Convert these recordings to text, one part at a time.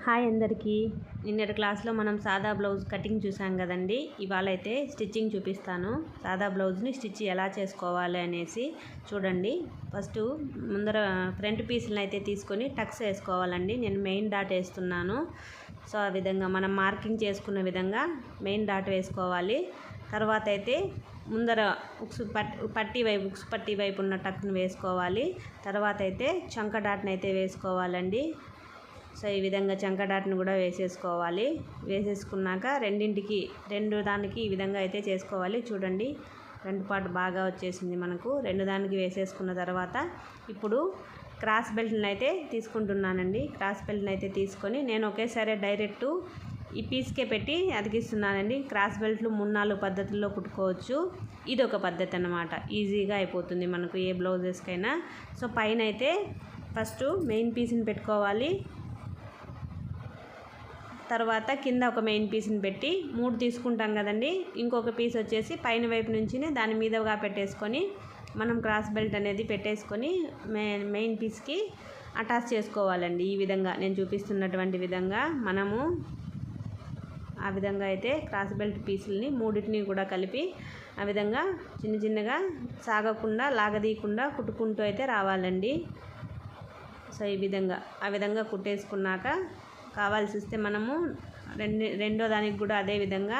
Hi అందరికీ. నిన్నటి క్లాస్లో మనం సాదా బ్లౌజ్ కటింగ్ చూసాం కదండి. ఇవాళ అయితే స్టిచ్చింగ్ చూపిస్తాను. సాదా బ్లౌజ్ని స్టిచ్ ఎలా చేసుకోవాలి అనేసి చూడండి. ఫస్ట్ ముందర ఫ్రంట్ పీస్ని అయితే తీసుకొని టక్స్ వేసుకోవాలండి. నేను మెయిన్ డాట్ వేస్తున్నాను. సో ఆ విధంగా మనం మార్కింగ్ చేసుకున్న విధంగా మెయిన్ డాట్ వేసుకోవాలి. తర్వాత అయితే ముందర ఉక్స్ పట్టీ వైపు ఉన్న టక్ని వేసుకోవాలి. తర్వాత అయితే చంక డాట్ని అయితే వేసుకోవాలండి. సో ఈ విధంగా చంక డాట్ని కూడా వేసేసుకోవాలి. వేసేసుకున్నాక రెండు దానికి ఈ విధంగా అయితే చేసుకోవాలి. చూడండి, రెండు పార్ట్ బాగా వచ్చేసింది మనకు. రెండు దానికి వేసేసుకున్న తర్వాత ఇప్పుడు క్రాస్ బెల్ట్ని అయితే తీసుకుంటున్నానండి. క్రాస్ బెల్ట్ని అయితే తీసుకొని నేను ఒకేసారి డైరెక్ట్ ఈ పీస్కే పెట్టి అతికిస్తున్నానండి. క్రాస్ బెల్ట్లు 3-4 పద్ధతుల్లో కుట్టుకోవచ్చు. ఇది ఒక పద్ధతి అన్నమాట. ఈజీగా అయిపోతుంది మనకు ఏ బ్లౌజెస్కైనా. సో పైన అయితే ఫస్ట్ మెయిన్ పీస్ని పెట్టుకోవాలి. తర్వాత కింద ఒక మెయిన్ పీస్ని పెట్టి 3 తీసుకుంటాం కదండి. ఇంకొక పీస్ వచ్చేసి పైన వైపు నుంచి దాని మీదగా పెట్టేసుకొని మనం క్రాస్ బెల్ట్ అనేది పెట్టేసుకొని మెయిన్ పీస్కి అటాచ్ చేసుకోవాలండి. ఈ విధంగా నేను చూపిస్తున్నటువంటి విధంగా మనము ఆ విధంగా అయితే క్రాస్ బెల్ట్ పీసుల్ని మూడింటిని కూడా కలిపి ఆ విధంగా చిన్నగా సాగకుండా లాగదీయకుండా కుట్టుకుంటూ అయితే రావాలండి. సో ఈ విధంగా ఆ విధంగా కుట్టేసుకున్నాక కావాల్సి వస్తే మనము రెండో దానికి కూడా అదే విధంగా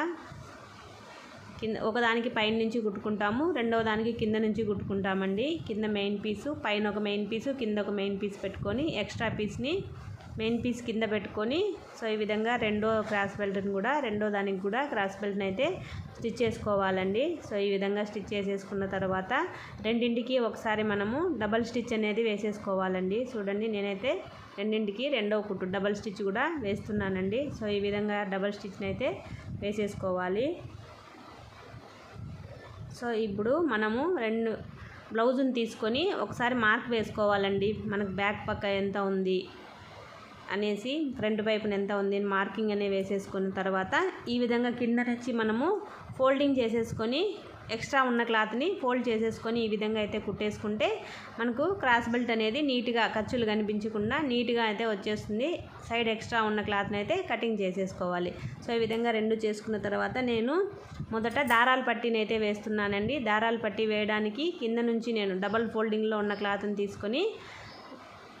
ఒకదానికి పైన నుంచి కుట్టుకుంటాము, రెండవ దానికి కింద నుంచి కుట్టుకుంటామండి. కింద మెయిన్ పీసు, పైన ఒక మెయిన్ పీసు, కింద ఒక మెయిన్ పీస్ పెట్టుకొని ఎక్స్ట్రా పీస్ని మెయిన్ పీస్ కింద పెట్టుకొని సో ఈ విధంగా రెండో క్రాస్ బెల్ట్ని కూడా రెండో దానికి కూడా క్రాస్ బెల్ట్ని అయితే స్టిచ్ చేసుకోవాలండి. సో ఈ విధంగా స్టిచ్ చేసేసుకున్న తర్వాత రెండింటికి ఒకసారి మనము డబల్ స్టిచ్ అనేది వేసేసుకోవాలండి. చూడండి, నేనైతే రెండింటికి రెండో కుట్టు డబల్ స్టిచ్ కూడా వేస్తున్నానండి. సో ఈ విధంగా డబల్ స్టిచ్ని అయితే వేసేసుకోవాలి. సో ఇప్పుడు మనము బ్లౌజుని తీసుకొని ఒకసారి మార్క్ వేసుకోవాలండి. మనకు బ్యాక్ పక్క ఎంత ఉంది అనేసి, ఫ్రంట్ వైపున ఎంత ఉంది మార్కింగ్ అనేది వేసేసుకున్న తర్వాత ఈ విధంగా కింద నుంచి మనము ఫోల్డింగ్ చేసేసుకొని ఎక్స్ట్రా ఉన్న క్లాత్ని ఫోల్డ్ చేసేసుకొని ఈ విధంగా అయితే కుట్టేసుకుంటే మనకు క్రాస్ బెల్ట్ అనేది నీట్గా ఖర్చులు కనిపించకుండా నీట్గా అయితే వచ్చేస్తుంది. సైడ్ ఎక్స్ట్రా ఉన్న క్లాత్ని అయితే కటింగ్ చేసేసుకోవాలి. సో ఈ విధంగా రెండు చేసుకున్న తర్వాత నేను మొదట దారాల పట్టీని అయితే వేస్తున్నానండి. దారాల పట్టీ వేయడానికి కింద నుంచి నేను డబల్ ఫోల్డింగ్లో ఉన్న క్లాత్ని తీసుకొని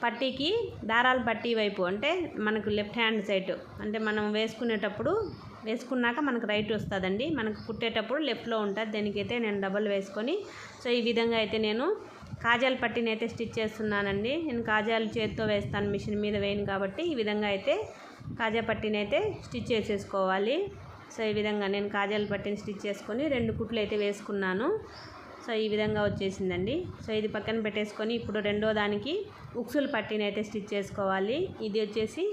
పట్టీకి దారాల పట్టీ వైపు అంటే మనకు లెఫ్ట్ హ్యాండ్ సైడ్ అంటే మనం వేసుకున్నాక మనకు రైట్ వస్తుందండి. మనకు కుట్టేటప్పుడు లెఫ్ట్లో ఉంటుంది. దానికైతే నేను డబల్ వేసుకొని సో ఈ విధంగా అయితే నేను కాజాల పట్టీని అయితే స్టిచ్ చేస్తున్నానండి. నేను కాజాలు చేతితో వేస్తాను, మిషన్ మీద వేయను కాబట్టి ఈ విధంగా అయితే కాజా పట్టీని అయితే స్టిచ్ చేసేసుకోవాలి. సో ఈ విధంగా నేను కాజాల పట్టీని స్టిచ్ చేసుకొని 2 కుట్లు అయితే వేసుకున్నాను. సో ఈ విధంగా వచ్చేసిందండి. సో ఇది పక్కన పెట్టేసుకొని ఇప్పుడు రెండో దానికి ఉక్సుల పట్టీని అయితే స్టిచ్ చేసుకోవాలి. ఇది వచ్చేసి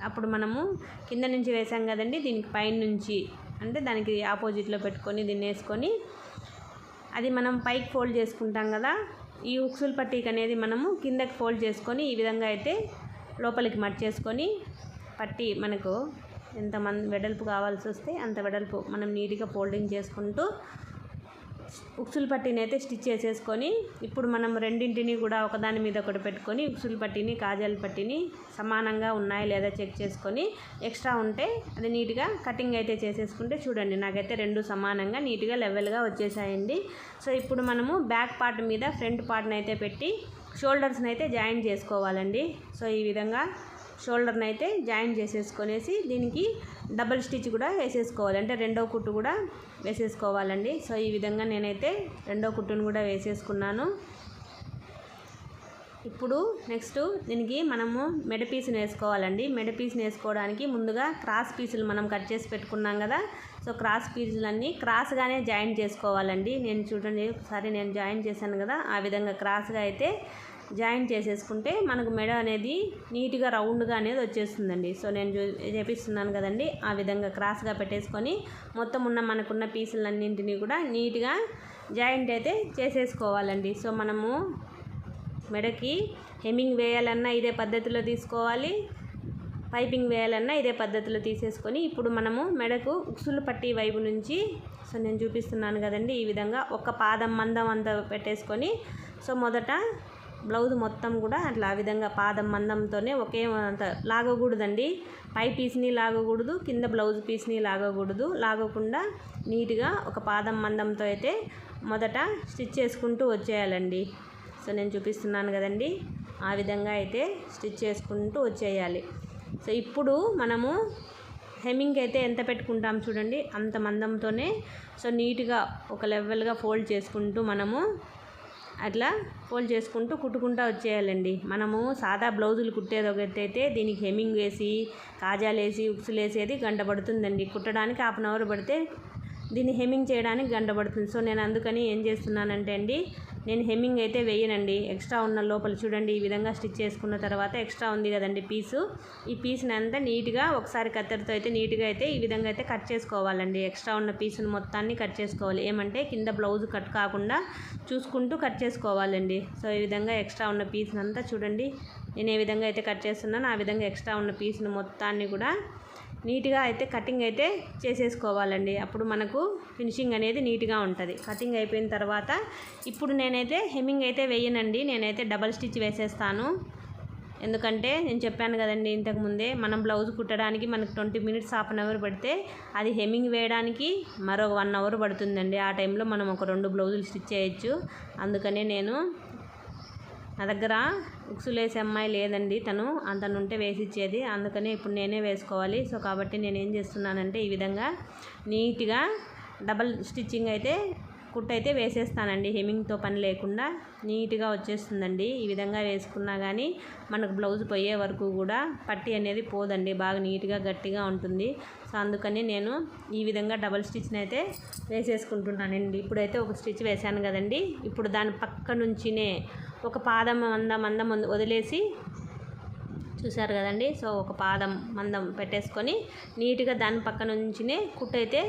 అప్పుడు మనము కింద నుంచి వేసాం కదండి, దీనికి పైన నుంచి అంటే దానికి ఆపోజిట్లో పెట్టుకొని దీన్ని వేసుకొని అది మనం పైకి ఫోల్డ్ చేసుకుంటాం కదా. ఈ ఉక్సుల పట్టీకి అనేది మనము కిందకి ఫోల్డ్ చేసుకొని ఈ విధంగా అయితే లోపలికి మర్చేసుకొని పట్టీ మనకు ఎంత వెడల్పు కావాల్సి వస్తే అంత వెడల్పు మనం నీట్గా ఫోల్డింగ్ చేసుకుంటూ ఉక్సుల పట్టీని అయితే స్టిచ్ చేసేసుకొని ఇప్పుడు మనం రెండింటిని కూడా ఒకదాని మీద ఒకటి పెట్టుకొని ఉక్సుల పట్టీని కాజాల పట్టీని సమానంగా ఉన్నాయా లేదా చెక్ చేసుకొని ఎక్స్ట్రా ఉంటే అది నీట్గా కటింగ్ అయితే చేసేసుకుంటే చూడండి నాకైతే రెండు సమానంగా నీట్గా లెవెల్గా వచ్చేసాయండి. సో ఇప్పుడు మనము బ్యాక్ పార్ట్ మీద ఫ్రంట్ పార్ట్ని అయితే పెట్టి షోల్డర్స్ని అయితే జాయిన్ చేసుకోవాలండి. సో ఈ విధంగా షోల్డర్ని అయితే జాయిన్ చేసేసుకొనేసి దీనికి డబల్ స్టిచ్ కూడా వేసేసుకోవాలి, అంటే రెండో కుట్టు కూడా వేసేసుకోవాలండి. సో ఈ విధంగా నేనైతే రెండో కుట్టును కూడా వేసేసుకున్నాను. ఇప్పుడు నెక్స్ట్ దీనికి మనము మెడ పీస్ని వేసుకోవాలండి. మెడ పీస్ని వేసుకోవడానికి ముందుగా క్రాస్ పీసులు మనం కట్ చేసి పెట్టుకున్నాం కదా. సో క్రాస్ పీసులన్నీ క్రాస్గానే జాయిన్ చేసుకోవాలండి. నేను చూడండి ఒకసారి నేను జాయిన్ చేశాను కదా, ఆ విధంగా క్రాస్గా అయితే జాయిన్ చేసేసుకుంటే మనకు మెడ అనేది నీట్గా రౌండ్గా అనేది వచ్చేస్తుందండి. సో నేను చేపిస్తున్నాను కదండి, ఆ విధంగా క్రాస్గా పెట్టేసుకొని మొత్తం మనకున్న పీసులన్నింటినీ కూడా నీట్గా జాయింట్ అయితే చేసేసుకోవాలండి. సో మనము మెడకి హెమ్మింగ్ వేయాలన్నా ఇదే పద్ధతిలో తీసుకోవాలి, పైపింగ్ వేయాలన్నా ఇదే పద్ధతిలో తీసేసుకొని ఇప్పుడు మనము మెడకు ఉక్సుల పట్టీ వైపు నుంచి సో నేను చూపిస్తున్నాను కదండి, ఈ విధంగా ఒక పాదం మందం అంతా పెట్టేసుకొని సో మొదట బ్లౌజ్ మొత్తం కూడా అట్లా ఆ విధంగా పాదం మందంతోనే ఒకే అంత లాగకూడదండి. పై పీస్ని లాగకూడదు, కింద బ్లౌజ్ పీస్ని లాగకూడదు. లాగకుండా నీట్గా ఒక పాదం మందంతో అయితే మొదట స్టిచ్ చేసుకుంటూ వచ్చేయాలండి. సో నేను చూపిస్తున్నాను కదండి, ఆ విధంగా అయితే స్టిచ్ చేసుకుంటూ వచ్చేయాలి. సో ఇప్పుడు మనము హెమ్మింగ్ అయితే ఎంత పెట్టుకుంటాం చూడండి, అంత మందంతోనే సో నీట్గా ఒక లెవెల్గా ఫోల్డ్ చేసుకుంటూ మనము అట్లా ఫోల్డ్ చేసుకుంటూ కుట్టుకుంటూ వచ్చేయాలండి. మనము సాదా బ్లౌజులు కుట్టేది ఒకటైతే దీనికి హెమ్మింగ్ వేసి కాజాలు వేసి ఉక్సులు వేసేది గంట పడుతుందండి. కుట్టడానికి 1/2 అవర్ పడితే దీన్ని హెమ్మింగ్ చేయడానికి గంట పడుతుంది. సో నేను అందుకని ఏం చేస్తున్నానంటే అండి, నేను హెమ్మింగ్ అయితే వేయనండి. ఎక్స్ట్రా ఉన్న లోపల చూడండి ఈ విధంగా స్టిచ్ చేసుకున్న తర్వాత ఎక్స్ట్రా ఉంది కదండి పీసు, ఈ పీస్ని అంతా నీట్గా ఒకసారి కత్తెరతో అయితే నీట్గా అయితే ఈ విధంగా అయితే కట్ చేసుకోవాలండి. ఎక్స్ట్రా ఉన్న పీసుని మొత్తాన్ని కట్ చేసుకోవాలి. ఏమంటే కింద బ్లౌజ్ కట్ కాకుండా చూసుకుంటూ కట్ చేసుకోవాలండి. సో ఈ విధంగా ఎక్స్ట్రా ఉన్న పీస్ని అంతా చూడండి నేను ఏ విధంగా అయితే కట్ చేస్తున్నానో ఆ విధంగా ఎక్స్ట్రా ఉన్న పీస్ని మొత్తాన్ని కూడా నీట్గా అయితే కటింగ్ అయితే చేసేసుకోవాలండి. అప్పుడు మనకు ఫినిషింగ్ అనేది నీట్గా ఉంటుంది. కటింగ్ అయిపోయిన తర్వాత ఇప్పుడు నేనైతే హెమ్మింగ్ అయితే వేయనండి, నేనైతే డబల్ స్టిచ్ వేసేస్తాను. ఎందుకంటే నేను చెప్పాను కదండి ఇంతకుముందే, మనం బ్లౌజ్ కుట్టడానికి మనకు 20 మినిట్స్ 1/2 అవర్ పడితే అది హెమ్మింగ్ వేయడానికి మరో 1 అవర్ పడుతుందండి. ఆ టైంలో మనం ఒక 2 బ్లౌజులు స్టిచ్ చేయొచ్చు. అందుకనే నేను నా దగ్గర ఉక్సులు వేసే అమ్మాయి లేదండి, తను ఉంటే వేసిచ్చేది. అందుకనే ఇప్పుడు నేనే వేసుకోవాలి. సో కాబట్టి నేను ఏం చేస్తున్నానంటే ఈ విధంగా నీట్గా డబల్ స్టిచ్చింగ్ అయితే కుట్టయితే వేసేస్తానండి. హెమ్మింగ్తో పని లేకుండా నీట్గా వచ్చేస్తుందండి. ఈ విధంగా వేసుకున్నా కానీ మనకు బ్లౌజ్ పోయే వరకు కూడా పట్టి అనేది పోదండి, బాగా నీట్గా గట్టిగా ఉంటుంది. సో అందుకని నేను ఈ విధంగా డబల్ స్టిచ్ని అయితే వేసేసుకుంటున్నానండి. ఇప్పుడైతే ఒక స్టిచ్ వేసాను కదండి, ఇప్పుడు దాని పక్క నుంచినే ఒక పాదం మందం వదిలేసి చూసారు కదండి. సో ఒక పాదం మందం పెట్టేసుకొని నీట్గా దాని పక్క నుంచినే కుట్టు అయితే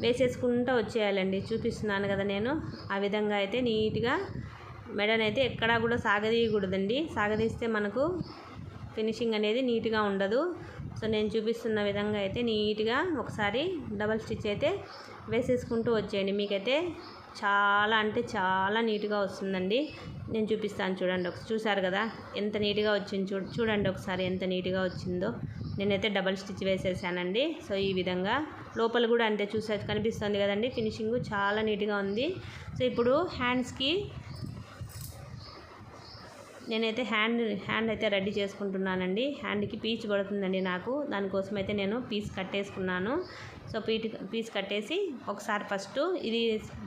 వేసేసుకుంటూ వచ్చేయాలండి. చూపిస్తున్నాను కదా నేను, ఆ విధంగా అయితే నీట్గా మెడనైతే ఎక్కడా కూడా సాగదీయకూడదండి. సాగదీస్తే మనకు ఫినిషింగ్ అనేది నీట్గా ఉండదు. సో నేను చూపిస్తున్న విధంగా అయితే నీట్గా ఒకసారి డబల్ స్టిచ్ అయితే వేసేసుకుంటూ వచ్చేయండి. మీకైతే చాలా అంటే చాలా నీట్గా వస్తుందండి. నేను చూపిస్తాను చూడండి. చూసారు కదా ఎంత నీట్గా వచ్చింది, చూడండి ఒకసారి ఎంత నీట్గా వచ్చిందో. నేనైతే డబల్ స్టిచ్ వేసేసానండి. సో ఈ విధంగా లోపల కూడా అంతే కనిపిస్తుంది కదండి, ఫినిషింగ్ చాలా నీట్గా ఉంది. సో ఇప్పుడు హ్యాండ్స్కి నేనైతే హ్యాండ్ అయితే రెడీ చేసుకుంటున్నానండి. హ్యాండ్కి పీచ్ పడుతుందండి నాకు, దానికోసం అయితే నేను పీస్ కట్టేసుకున్నాను. సో పీస్ కట్టేసి ఒకసారి ఫస్ట్ ఇది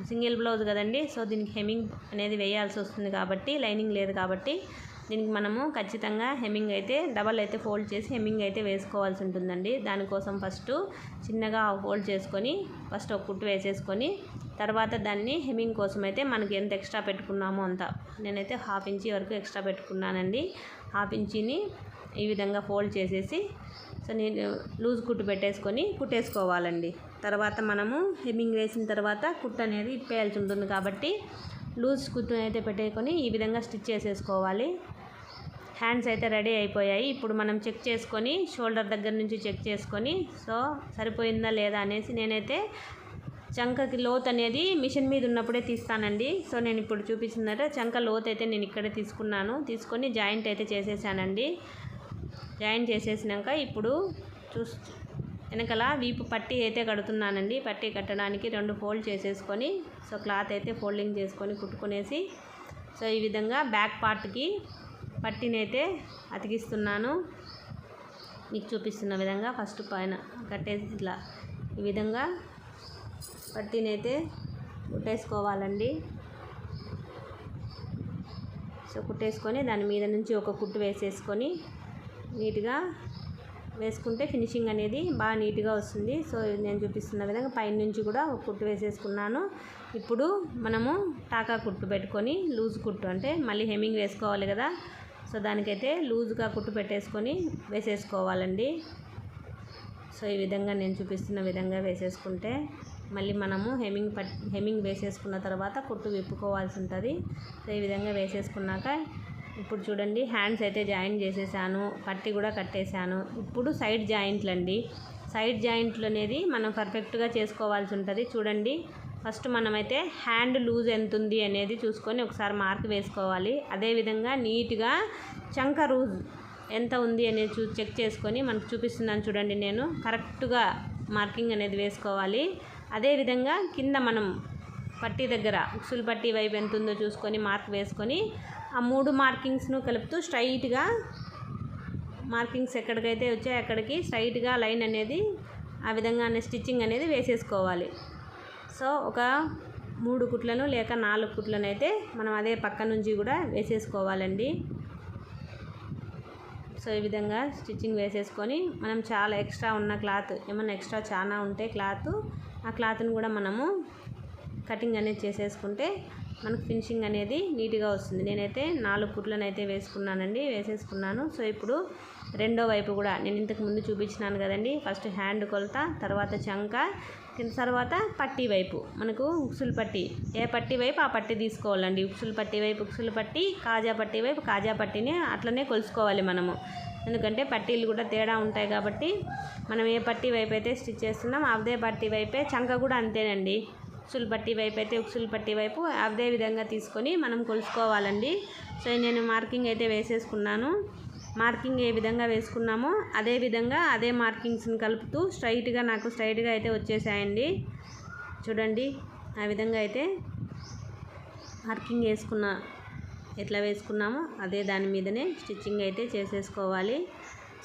సింగిల్ బ్లౌజ్ కదండి, సో దీనికి హెమ్మింగ్ అనేది వేయాల్సి వస్తుంది కాబట్టి, లైనింగ్ లేదు కాబట్టి దీనికి మనము ఖచ్చితంగా హెమ్మింగ్ అయితే డబల్ అయితే ఫోల్డ్ చేసి హెమ్మింగ్ అయితే వేసుకోవాల్సి ఉంటుందండి. దానికోసం ఫస్ట్ చిన్నగా ఫోల్డ్ చేసుకొని ఫస్ట్ ఒక కుట్టు వేసేసుకొని తర్వాత దాన్ని హెమ్మింగ్ కోసం అయితే మనకి ఎంత ఎక్స్ట్రా పెట్టుకున్నామో అంత, నేనైతే 1/2 ఇంచ్ వరకు ఎక్స్ట్రా పెట్టుకున్నానండి. 1/2 ఇంచిని ఈ విధంగా ఫోల్డ్ చేసేసి సో నేను లూజ్ కుట్టు పెట్టేసుకొని కుట్టేసుకోవాలండి. తర్వాత మనము హెమ్మింగ్ వేసిన తర్వాత కుట్టు అనేది ఇప్పేయాల్సి ఉంటుంది కాబట్టి లూజ్ కుట్టు అయితే పెట్టేసుకొని ఈ విధంగా స్టిచ్ చేసేసుకోవాలి. హ్యాండ్స్ అయితే రెడీ అయిపోయాయి. ఇప్పుడు మనం చెక్ చేసుకొని షోల్డర్ దగ్గర నుంచి చెక్ చేసుకొని సో సరిపోయిందా లేదా అనేసి నేనైతే చంకకి లోత్ అనేది మిషన్ మీద ఉన్నప్పుడే తీస్తానండి. సో నేను ఇప్పుడు చూపించిందంటే చంక లోత్ అయితే నేను ఇక్కడే తీసుకొని జాయింట్ అయితే చేసేసానండి. జాయింట్ చేసేసినాక ఇప్పుడు వెనకాల వీపు పట్టీ అయితే కడుతున్నానండి. పట్టీ కట్టడానికి 2 ఫోల్డ్ చేసేసుకొని సో క్లాత్ అయితే ఫోల్డింగ్ చేసుకొని కుట్టుకునేసి సో ఈ విధంగా బ్యాక్ పార్ట్కి పట్టీని అయితే అతికిస్తున్నాను. మీకు చూపిస్తున్న విధంగా ఫస్ట్ పైన కట్టేసి ఇట్లా ఈ విధంగా పట్టీని అయితే కుట్టేసుకోవాలండి. సో కుట్టేసుకొని దాని మీద నుంచి ఒక కుట్టు వేసేసుకొని నీట్గా వేసుకుంటే ఫినిషింగ్ అనేది బాగా నీట్గా వస్తుంది. సో నేను చూపిస్తున్న విధంగా పైన నుంచి కూడా ఒక కుట్టు వేసేసుకున్నాను. ఇప్పుడు మనము టాకా కుట్టు పెట్టుకొని లూజ్ కుట్టు అంటే మళ్ళీ హెమ్మింగ్ వేసుకోవాలి కదా, సో దానికైతే లూజ్గా కుట్టు పెట్టేసుకొని వేసేసుకోవాలండి. సో ఈ విధంగా నేను చూపిస్తున్న విధంగా వేసేసుకుంటే మళ్ళీ మనము హెమ్మింగ్ వేసేసుకున్న తర్వాత కుట్టు విప్పుకోవాల్సి ఉంటుంది. సో ఈ విధంగా వేసేసుకున్నాక ఇప్పుడు చూడండి హ్యాండ్స్ అయితే జాయిన్ చేసేసాను, పట్టి కూడా కట్టేశాను. ఇప్పుడు సైడ్ జాయింట్లు అండి. సైడ్ జాయింట్లు అనేది మనం పర్ఫెక్ట్గా చేసుకోవాల్సి ఉంటుంది. చూడండి ఫస్ట్ మనమైతే హ్యాండ్ లూజ్ ఎంత ఉంది అనేది చూసుకొని ఒకసారి మార్క్ వేసుకోవాలి. అదేవిధంగా నీట్గా చంక లూజ్ ఎంత ఉంది అనేది చెక్ చేసుకొని మనకు చూపిస్తున్నాను చూడండి. నేను కరెక్ట్గా మార్కింగ్ అనేది వేసుకోవాలి. అదేవిధంగా కింద మనం పట్టీ దగ్గర ఉక్సులు పట్టీ వైపు ఎంత ఉందో చూసుకొని మార్క్ వేసుకొని ఆ 3 మార్కింగ్స్ను కలుపుతూ స్ట్రైట్గా మార్కింగ్స్ ఎక్కడికైతే వచ్చాయో అక్కడికి స్ట్రైట్గా లైన్ అనేది ఆ విధంగా స్టిచ్చింగ్ అనేది వేసేసుకోవాలి. సో ఒక 3 కుట్లను లేక 4 కుట్లను అయితే మనం అదే పక్క నుంచి కూడా వేసేసుకోవాలండి. సో ఈ విధంగా స్టిచ్చింగ్ వేసేసుకొని మనం చాలా ఎక్స్ట్రా ఉన్న క్లాత్ ఏమన్నా ఎక్స్ట్రా చాలా ఉంటే ఆ క్లాత్ని కూడా మనము కటింగ్ అనేది చేసేసుకుంటే మనకు ఫినిషింగ్ అనేది నీట్గా వస్తుంది. నేనైతే 4 కుట్లను అయితే వేసేసుకున్నాను. సో ఇప్పుడు రెండో వైపు కూడా నేను ఇంతకు ముందు చూపించినాను కదండి. ఫస్ట్ హ్యాండ్ కొలత, తర్వాత చంక, తర్వాత పట్టీ వైపు మనకు ఉక్సులు పట్టీ ఏ పట్టీ వైపు ఆ పట్టీ తీసుకోవాలండి. ఉక్సులు పట్టీ వైపు ఉక్సులు పట్టీ, కాజా పట్టీ వైపు కాజా పట్టీని అట్లనే కొలుసుకోవాలి మనము. ఎందుకంటే పట్టీలు కూడా తేడా ఉంటాయి కాబట్టి మనం ఏ పట్టీ వైపు అయితే స్టిచ్ చేస్తున్నాం అదే పట్టీ వైపే చంక కూడా అంతేనండి. ఉక్సులు పట్టీ వైపు అయితే ఉక్సులు పట్టీ వైపు అదే విధంగా తీసుకొని మనం కొలుసుకోవాలండి. సో నేను మార్కింగ్ అయితే వేసేసుకున్నాను. మార్కింగ్ ఏ విధంగా వేసుకున్నామో అదే విధంగా అదే మార్కింగ్స్ని కలుపుతూ స్ట్రైట్గా అయితే వచ్చేసాయండి. చూడండి ఆ విధంగా అయితే మార్కింగ్ ఎట్లా వేసుకున్నామో అదే దాని మీదనే స్టిచ్చింగ్ అయితే చేసేసుకోవాలి.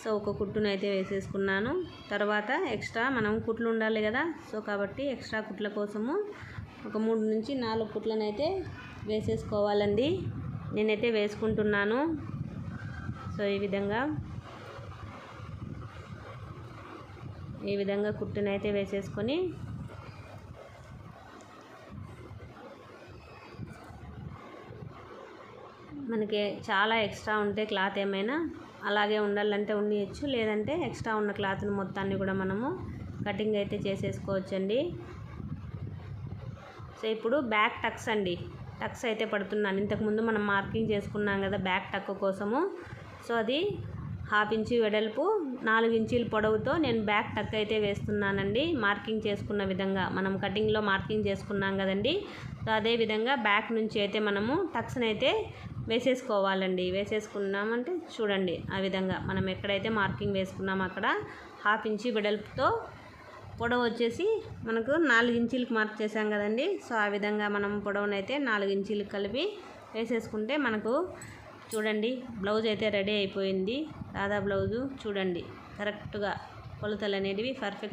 సో ఒక కుట్టును అయితే వేసేసుకున్నాను. తర్వాత ఎక్స్ట్రా మనం కుట్లు ఉండాలి కదా. సో కాబట్టి ఎక్స్ట్రా కుట్ల కోసము ఒక 3 నుంచి 4 కుట్లను అయితే వేసేసుకోవాలండి. నేనైతే వేసుకుంటున్నాను. సో ఈ విధంగా కుట్టును అయితే వేసేసుకొని మనకి చాలా ఎక్స్ట్రా ఉంటే క్లాత్ ఏమైనా అలాగే ఉండాలంటే ఉండవచ్చు, లేదంటే ఎక్స్ట్రా ఉన్న క్లాత్ని మొత్తాన్ని కూడా మనము కటింగ్ అయితే చేసేసుకోవచ్చండి. సో ఇప్పుడు బ్యాక్ టక్స్ అండి. టక్స్ అయితే పడుతున్నాను. ఇంతకుముందు మనం మార్కింగ్ చేసుకున్నాం కదా బ్యాక్ టక్ కోసము. సో అది 1/2 ఇంచు వెడల్పు 4 ఇంచీల పొడవుతో నేను బ్యాక్ టక్ అయితే వేస్తున్నానండి. మార్కింగ్ చేసుకున్న విధంగా మనం కటింగ్లో మార్కింగ్ చేసుకున్నాం కదండి. సో అదే విధంగా బ్యాక్ నుంచి అయితే మనము టక్స్ని అయితే వేసేసుకోవాలండి. వేసేసుకున్నామంటే చూడండి ఆ విధంగా మనం ఎక్కడైతే మార్కింగ్ వేసుకున్నామో అక్కడ 1/2 ఇంచు వెడల్పుతో పొడవు వచ్చేసి మనకు 4 ఇంచీలకు మార్క్ చేసాం కదండి. సో ఆ విధంగా మనం పొడవునైతే 4 ఇంచీలకు కలిపి వేసేసుకుంటే మనకు చూడండి బ్లౌజ్ అయితే రెడీ అయిపోయింది. సాదా బ్లౌజు చూడండి కరెక్ట్గా కొలతలు అనేటివి పర్ఫెక్ట్